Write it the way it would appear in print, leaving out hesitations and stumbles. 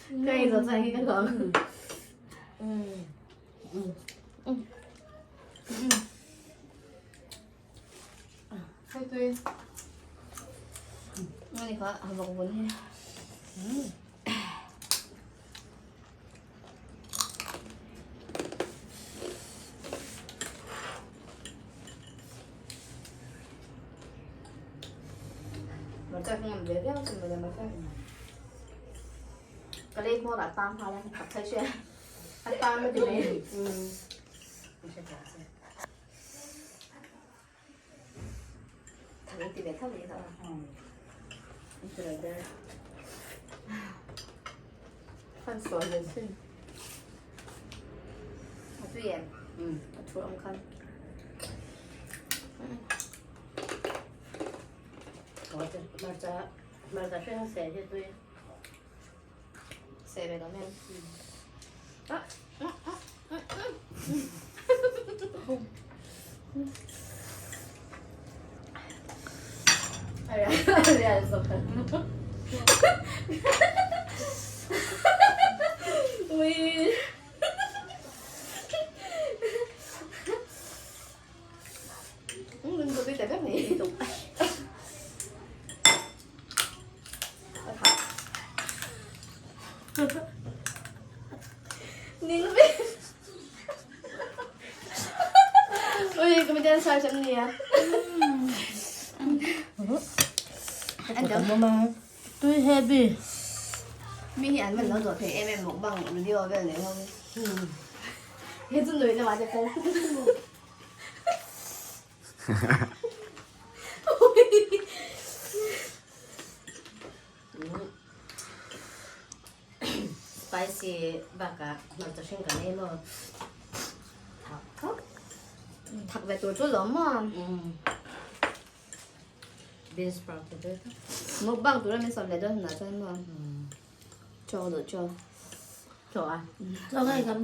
cây rồi say cái gọn Hay tươi. này có học bột bún nhaมันจะมันเดี๋ยวมันจะมันจะก็เลยพวกเราตามพาแล้วขับใช้เชื่อตามไม่ถึงเลย ไม่ใช่แบบนี้ ทำตีเบ็ดเท่านี้เท่าไหร่ นี่คืออะไรได้ ขั้นสวยเลยซึ่งมาตู้เย็นมาชุดองคัน มันจะช่วยให้เสียที่ด้วย เสร็จไปแล้วแม่อะไรสำคัญอุ้ยมึงตัวตีแต่แบบนี้ถูกนิ่งไปโอ้ยก็ไม่ได้ใช้ฉันเนี่ยอันเดียว มาด้วยเฮบี้ มีอันมันเราตัวเพย์เอ็มหมกบังวิดีโอแบบนี้เขาเห็นจนหนุ่ยจะมาจะโค้งไปสิบากะมันจะเช่นกันแน่นอน ถักไปตัวจุดหรอมั้ง บีนสปราวต์ด้วย หมกบังตัวนั้นไม่สำเร็จด้วยหนาใช่ไหมจอหรือจอ จออ่ะเราให้กัน